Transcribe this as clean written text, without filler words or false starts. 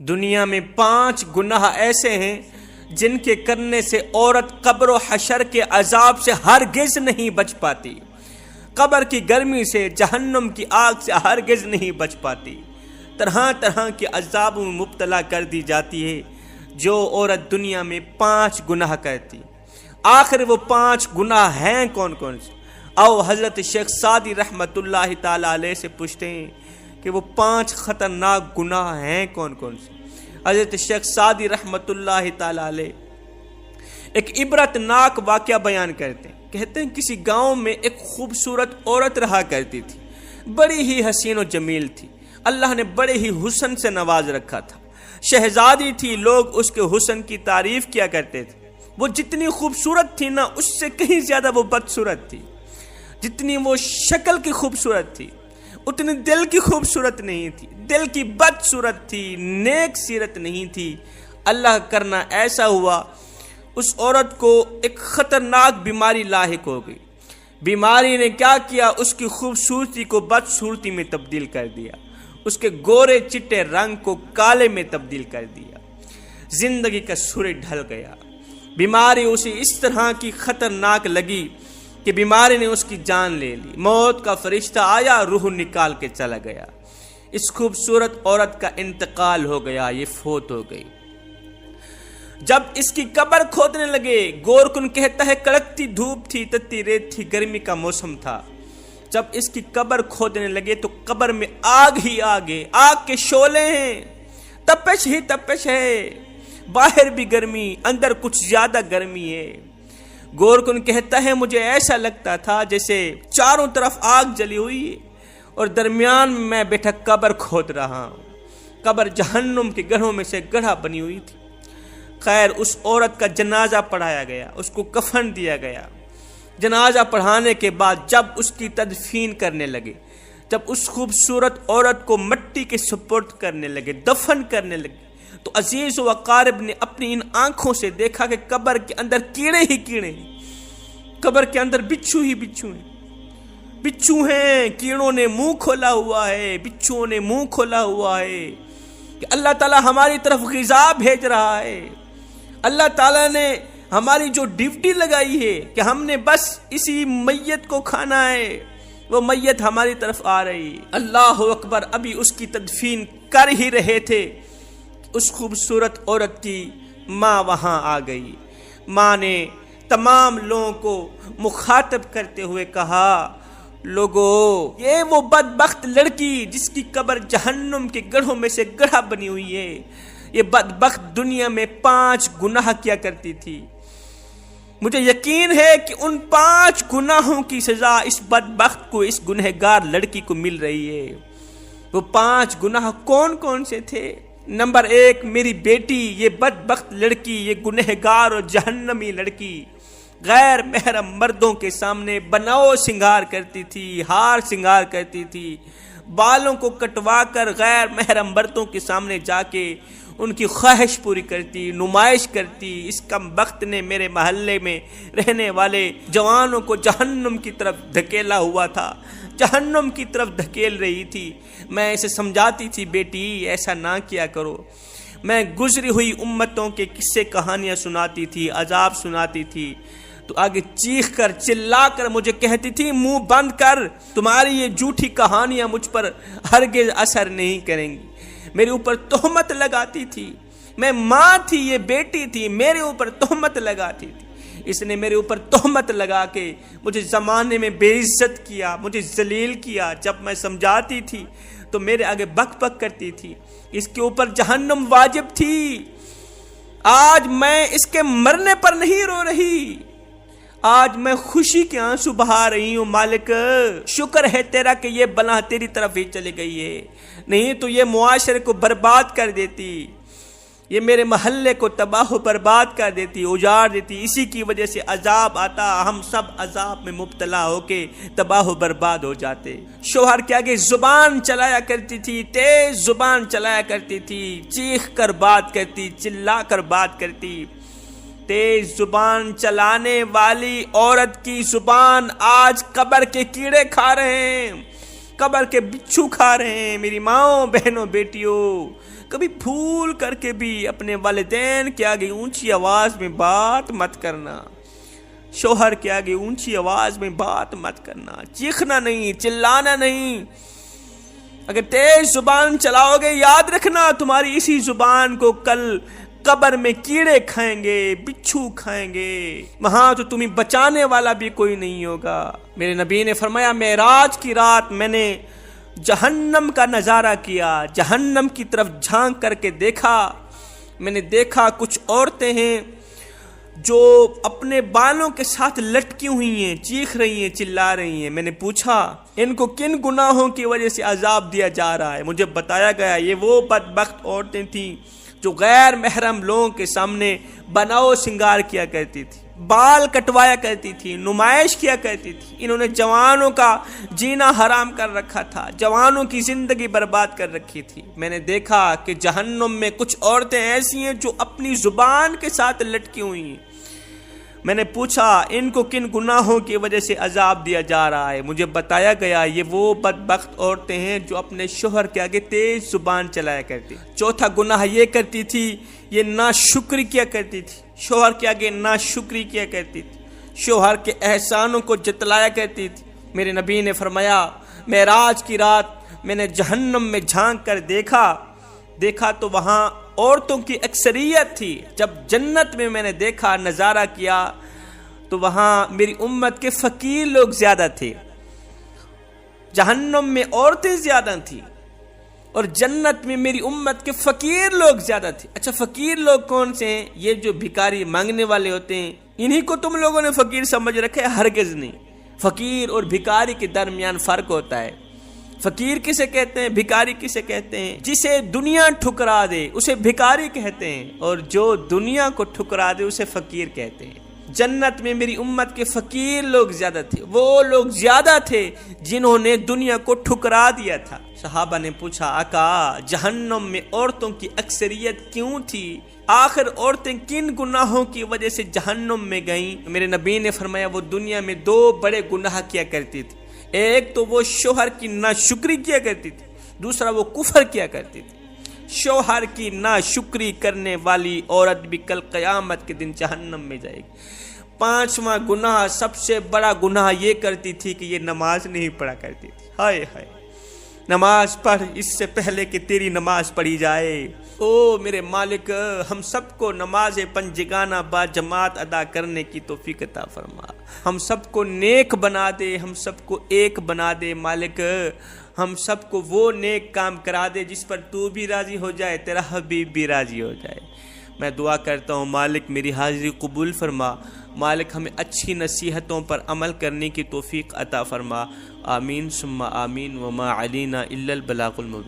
دنیا میں 5 گناہ ایسے ہیں جن کے کرنے سے عورت قبر و حشر کے عذاب سے ہرگز نہیں بچ پاتی، قبر کی گرمی سے، جہنم کی آگ سے ہرگز نہیں بچ پاتی، طرح طرح کے عذابوں میں مبتلا کر دی جاتی ہے جو عورت دنیا میں 5 گناہ کرتی۔ آخر وہ 5 گناہ ہیں کون کون سے؟ آؤ حضرت شیخ سعدی رحمت اللہ تعالی علیہ سے پوچھتے ہیں کہ وہ 5 خطرناک گناہ ہیں کون کون سے۔ حضرت شیخ سعدی رحمت اللہ تعالی علیہ ایک عبرت ناک واقعہ بیان کرتے ہیں۔ کہتے ہیں کسی گاؤں میں ایک خوبصورت عورت رہا کرتی تھی، بڑی ہی حسین و جمیل تھی، اللہ نے بڑے ہی حسن سے نواز رکھا تھا، شہزادی تھی، لوگ اس کے حسن کی تعریف کیا کرتے تھے۔ وہ جتنی خوبصورت تھی نا، اس سے کہیں زیادہ وہ بدصورت تھی۔ جتنی وہ شکل کی خوبصورت تھی اتنی دل کی خوبصورت نہیں تھی، دل کی بدصورت تھی، نیک سیرت نہیں تھی۔ اللہ کرنا ایسا ہوا اس عورت کو ایک خطرناک بیماری لاحق ہو گئی۔ بیماری نے کیا کیا؟ اس کی خوبصورتی کو بدصورتی میں تبدیل کر دیا، اس کے گورے چٹے رنگ کو کالے میں تبدیل کر دیا، زندگی کا سورج ڈھل گیا۔ بیماری اسے اس طرح کی خطرناک لگی کہ بیماری نے اس کی جان لے لی، موت کا فرشتہ آیا، روح نکال کے چلا گیا۔ اس خوبصورت عورت کا انتقال ہو گیا، یہ فوت ہو گئی۔ جب اس کی قبر کھودنے لگے، گورکن کہتا ہے کڑکتی دھوپ تھی، تتی ریت تھی، گرمی کا موسم تھا۔ جب اس کی قبر کھودنے لگے تو قبر میں آگ ہی آگ ہے، آگ کے شعلے ہیں، تپش ہی تپش ہے، باہر بھی گرمی، اندر کچھ زیادہ گرمی ہے۔ گورکن کہتا ہے مجھے ایسا لگتا تھا جیسے چاروں طرف آگ جلی ہوئی ہے اور درمیان میں بیٹھا قبر کھود رہا ہوں۔ قبر جہنم کے گڑھوں میں سے گڑھا بنی ہوئی تھی۔ خیر، اس عورت کا جنازہ پڑھایا گیا، اس کو کفن دیا گیا۔ جنازہ پڑھانے کے بعد جب اس کی تدفین کرنے لگے، جب اس خوبصورت عورت کو مٹی کے سپرد کرنے لگے، دفن کرنے لگے، تو عزیز و اقارب نے اپنی ان آنکھوں سے دیکھا کہ قبر کے اندر کیڑے ہی کیڑے ہیں، قبر کے اندر بچھو ہی بچھو ہیں، بچھو ہیں، کیڑوں نے منہ کھولا ہوا ہے، بچھوؤں نے منہ کھولا ہوا ہے کہ اللہ تعالیٰ ہماری طرف غذا بھیج رہا ہے۔ اللہ تعالیٰ نے ہماری جو ڈیوٹی لگائی ہے کہ ہم نے بس اسی میت کو کھانا ہے، وہ میت ہماری طرف آ رہی ہے۔ اللہ اکبر! ابھی اس کی تدفین کر ہی رہے تھے، اس خوبصورت عورت کی ماں وہاں آ گئی۔ ماں نے تمام لوگوں کو مخاطب کرتے ہوئے کہا، لوگو، یہ وہ بدبخت لڑکی جس کی قبر جہنم کے گڑھوں میں سے گڑھا بنی ہوئی ہے، یہ بدبخت دنیا میں 5 گناہ کیا کرتی تھی۔ مجھے یقین ہے کہ ان 5 گناہوں کی سزا اس بدبخت کو، اس گنہگار لڑکی کو مل رہی ہے۔ وہ 5 گناہ کون کون سے تھے؟ نمبر 1، میری بیٹی، یہ بدبخت لڑکی، یہ گنہگار اور جہنمی لڑکی غیر محرم مردوں کے سامنے بناؤ سنگار کرتی تھی، ہار سنگار کرتی تھی، بالوں کو کٹوا کر غیر محرم مردوں کے سامنے جا کے ان کی خواہش پوری کرتی، نمائش کرتی۔ اس کم بخت نے میرے محلے میں رہنے والے جوانوں کو جہنم کی طرف دھکیلا ہوا تھا، جہنم کی طرف دھکیل رہی تھی۔ میں اسے سمجھاتی تھی، بیٹی ایسا نہ کیا کرو۔ میں گزری ہوئی امتوں کے قصے کہانیاں سناتی تھی، عذاب سناتی تھی، تو آگے چیخ کر چلا کر مجھے کہتی تھی، منہ بند کر، تمہاری یہ جھوٹی کہانیاں مجھ پر ہرگز اثر نہیں کریں گی۔ میرے اوپر تہمت لگاتی تھی، میں ماں تھی، یہ بیٹی تھی، میرے اوپر تہمت لگاتی تھی۔ اس نے میرے اوپر تہمت لگا کے مجھے زمانے میں بے عزت کیا، مجھے ذلیل کیا۔ جب میں سمجھاتی تھی تو میرے آگے بک بک کرتی تھی۔ اس کے اوپر جہنم واجب تھی۔ آج میں اس کے مرنے پر نہیں رو رہی، آج میں خوشی کے آنسو بہا رہی ہوں۔ مالک، شکر ہے تیرا کہ یہ بلا تیری طرف ہی چلی گئی ہے، نہیں تو یہ معاشرے کو برباد کر دیتی، یہ میرے محلے کو تباہ و برباد کر دیتی، اجاڑ دیتی۔ اسی کی وجہ سے عذاب آتا، ہم سب عذاب میں مبتلا ہو کے تباہ و برباد ہو جاتے۔ شوہر کے آگے زبان چلایا کرتی تھی، تیز زبان چلایا کرتی تھی، چیخ کر بات کرتی، چلا کر بات کرتی۔ تیز زبان چلانے والی عورت کی زبان آج قبر کے کیڑے کھا رہے ہیں، قبر کے بچھو کھا رہے ہیں۔ میری ماں، بہنوں، بیٹیوں، کبھی پھول کر کے بھی اپنے والدین کے آگے اونچی آواز میں بات مت کرنا، شوہر کے آگے اونچی آواز میں بات مت کرنا، چیخنا نہیں، چلانا نہیں۔ اگر تیز زبان چلاؤ گے، یاد رکھنا تمہاری اسی زبان کو کل قبر میں کیڑے کھائیں گے، بچھو کھائیں گے، وہاں تو تمہیں بچانے والا بھی کوئی نہیں ہوگا۔ میرے نبی نے فرمایا معراج کی رات میں نے جہنم کا نظارہ کیا، جہنم کی طرف جھانک کر کے دیکھا، میں نے دیکھا کچھ عورتیں ہیں جو اپنے بالوں کے ساتھ لٹکی ہوئی ہیں، چیخ رہی ہیں، چلا رہی ہیں۔ میں نے پوچھا ان کو کن گناہوں کی وجہ سے عذاب دیا جا رہا ہے؟ مجھے بتایا گیا یہ وہ بدبخت عورتیں تھیں جو غیر محرم لوگوں کے سامنے بناؤ سنگار کیا کرتی تھی، بال کٹوایا کرتی تھی، نمائش کیا کرتی تھی۔ انہوں نے جوانوں کا جینا حرام کر رکھا تھا، جوانوں کی زندگی برباد کر رکھی تھی۔ میں نے دیکھا کہ جہنم میں کچھ عورتیں ایسی ہیں جو اپنی زبان کے ساتھ لٹکی ہوئی ہیں۔ میں نے پوچھا ان کو کن گناہوں کی وجہ سے عذاب دیا جا رہا ہے؟ مجھے بتایا گیا یہ وہ بدبخت عورتیں ہیں جو اپنے شوہر کے آگے تیز زبان چلایا کرتی۔ چوتھا گناہ یہ کرتی تھی، یہ ناشکری کیا کرتی تھی، شوہر کے آگے ناشکری کیا کرتی تھی، شوہر کے احسانوں کو جتلایا کرتی تھی۔ میرے نبی نے فرمایا معراج کی رات میں نے جہنم میں جھانک کر دیکھا تو وہاں عورتوں کی اکثریت تھی۔ جب جنت میں نے دیکھا، نظارہ کیا تو وہاں میری امت کے فقیر لوگ زیادہ تھے، جہنم میں عورتیں زیادہ تھیں اور جنت میں میری امت کے فقیر لوگ زیادہ تھے۔ اچھا فقیر لوگ کون سے ہیں؟ یہ جو بھکاری مانگنے والے ہوتے ہیں، انہی کو تم لوگوں نے فقیر سمجھ رکھے؟ ہرگز نہیں۔ فقیر اور بھکاری کے درمیان فرق ہوتا ہے۔ فقیر کسے کہتے ہیں، بھکاری کسے کہتے ہیں؟ جسے دنیا ٹھکرا دے اسے بھکاری کہتے ہیں، اور جو دنیا کو ٹھکرا دے اسے فقیر کہتے ہیں۔ جنت میں میری امت کے فقیر لوگ زیادہ تھے، وہ لوگ زیادہ تھے جنہوں نے دنیا کو ٹھکرا دیا تھا۔ صحابہ نے پوچھا آقا جہنم میں عورتوں کی اکثریت کیوں تھی؟ آخر عورتیں کن گناہوں کی وجہ سے جہنم میں گئیں؟ میرے نبی نے فرمایا وہ دنیا میں دو بڑے گناہ کیا کرتی تھی۔ ایک تو وہ شوہر کی ناشکری کیا کرتی تھی، دوسرا وہ کفر کیا کرتی تھی۔ شوہر کی ناشکری کرنے والی عورت بھی کل قیامت کے دن جہنم میں جائے گی۔ پانچواں گناہ، سب سے بڑا گناہ یہ کرتی تھی کہ یہ نماز نہیں پڑھا کرتی تھی۔ ہائے ہائے، نماز پڑھ اس سے پہلے کہ تیری نماز پڑھی جائے۔ او میرے مالک، ہم سب کو نماز پنجگانہ با جماعت ادا کرنے کی توفیق عطا فرما، ہم سب کو نیک بنا دے، ہم سب کو ایک بنا دے مالک، ہم سب کو وہ نیک کام کرا دے جس پر تو بھی راضی ہو جائے، تیرا حبیب بھی راضی ہو جائے۔ میں دعا کرتا ہوں مالک میری حاضری قبول فرما، مالک ہمیں اچھی نصیحتوں پر عمل کرنے کی توفیق عطا فرما۔ آمین ثم آمین، وما علینا الا البلاغ المبین۔